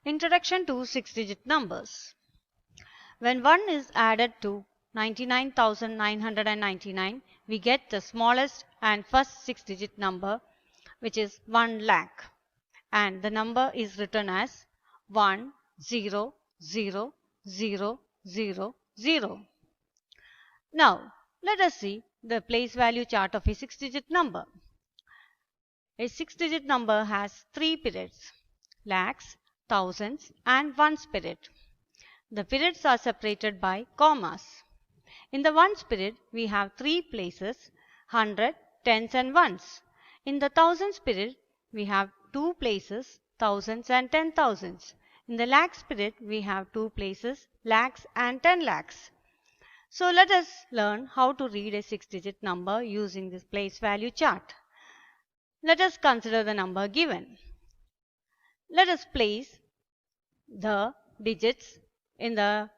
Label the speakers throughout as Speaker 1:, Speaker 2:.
Speaker 1: Introduction to 6-digit numbers. When 1 is added to 99,999, we get the smallest and first 6-digit number, which is 1 lakh, and the number is written as 1000000. Now, let us see the place value chart of a 6-digit number. A 6-digit number has 3 periods: lakhs, thousands, and ones period. The periods are separated by commas. In the ones period, we have 3 places: 100, tens, and ones. In the thousands period, we have 2 places: thousands and 10,000s. In the lakhs period, we have 2 places: lakhs and 10 lakhs. So let us learn how to read a 6-digit number using this place value chart. Let us consider the number given. Let us place the digits in the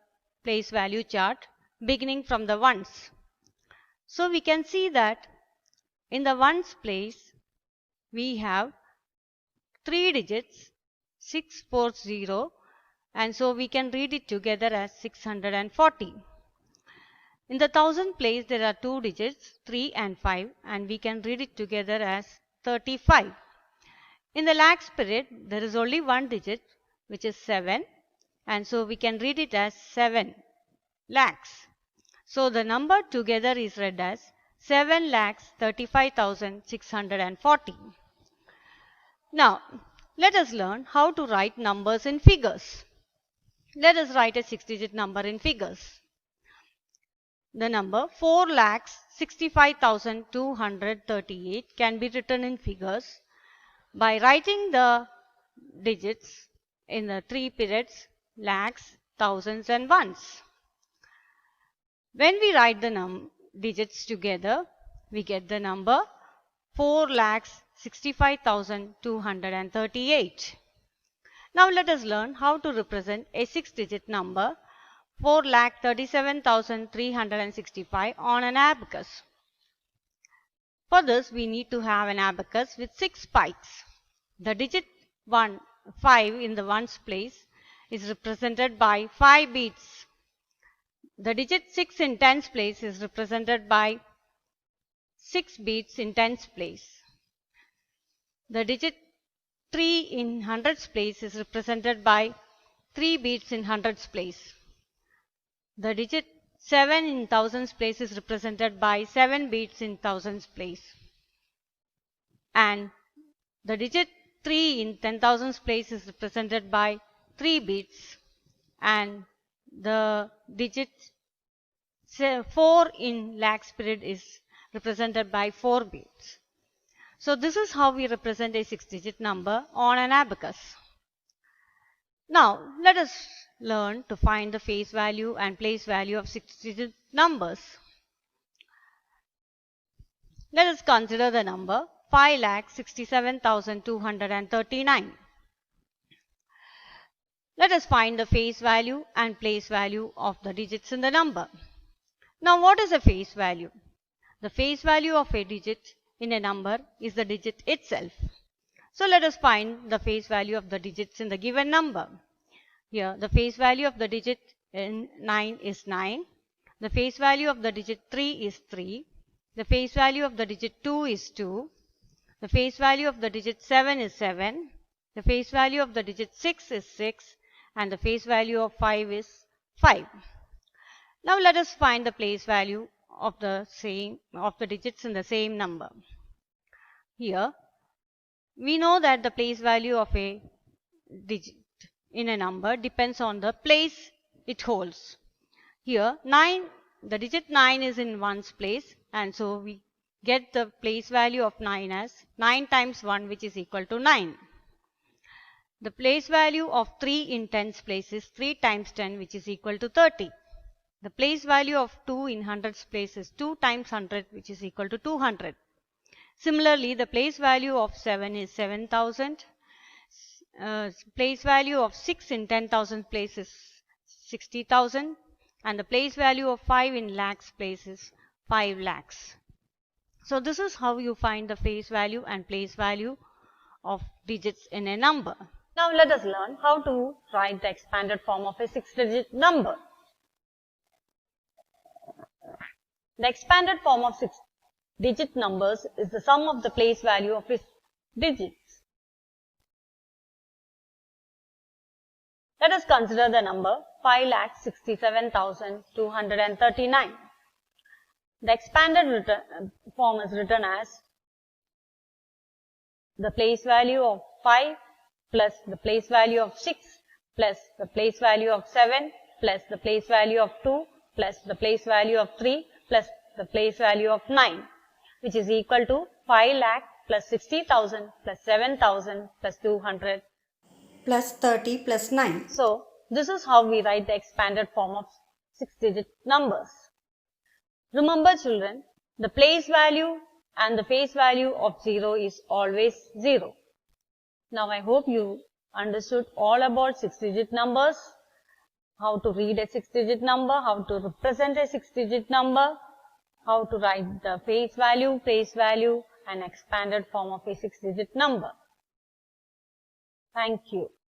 Speaker 1: place value chart beginning from the ones. So we can see that in the ones place we have 3 digits 640, and so we can read it together as 640. In the thousand place there are 2 digits 3 and 5, and we can read it together as 35. In the lakhs period there is only 1 digit, which is 7, and so we can read it as 7 lakhs. So the number together is read as 7,35,640. Now let us learn how to write numbers in figures. Let us write a 6-digit number in figures. The number 4,65,238 can be written in figures by writing the digits in the 3 periods: lakhs, thousands, and ones. When we write the digits together, we get the number 4,65,238. Now let us learn how to represent a 6-digit number 4,37,365 on an abacus. For this, we need to have an abacus with 6 spikes. The digit 5 in the ones place is represented by 5 beads. The digit 6 in tens place is represented by 6 beads in tens place. The digit 3 in hundreds place is represented by 3 beads in hundreds place. The digit 7 in thousands place is represented by 7 beads in thousands place. And the digit 3 in 10,000s place is represented by 3 beads. And the digit 4 in lakhs period is represented by 4 beads. So this is how we represent a 6-digit number on an abacus. Now let us learn to find the face value and place value of 6-digit numbers. Let us consider the number 5,67,239. Let us find the face value and place value of the digits in the number. Now what is a face value? The face value of a digit in a number is the digit itself. So let us find the face value of the digits in the given number. Here the face value of the digit in 9 is 9. The face value of the digit 3 is 3. The face value of the digit 2 is 2. The face value of the digit 7 is 7. The face value of the digit 6 is 6. And the face value of 5 is 5. Now let us find the place value of the digits in the same number. Here we know that the place value of a digit in a number depends on the place it holds. Here the digit 9 is in ones place, and so we get the place value of 9 as 9 times 1, which is equal to 9. The place value of 3 in tens place is 3 times 10, which is equal to 30. The place value of 2 in hundreds place is 2 times 100, which is equal to 200. Similarly, the place value of 7 is 7,000. Place value of 6 in 10,000 place is 60,000. And the place value of 5 in lakhs place is 5 lakhs. So this is how you find the face value and place value of digits in a number. Now let us learn how to write the expanded form of a 6-digit number. The expanded form of 6-digit numbers is the sum of the place value of its digits. Let us consider the number 5,67,239. The expanded form is written as the place value of 5 plus the place value of 6 plus the place value of 7 plus the place value of 2 plus the place value of 3 plus the place value of 9, which is equal to 5 lakh plus 60,000 plus 7,000 plus 200
Speaker 2: plus 30 plus 9.
Speaker 1: So, this is how we write the expanded form of 6-digit numbers. Remember children, the place value and the face value of 0 is always 0. Now I hope you understood all about 6-digit numbers, how to read a 6-digit number, how to represent a 6-digit number, how to write the face value, place value and expanded form of a 6-digit number. Thank you.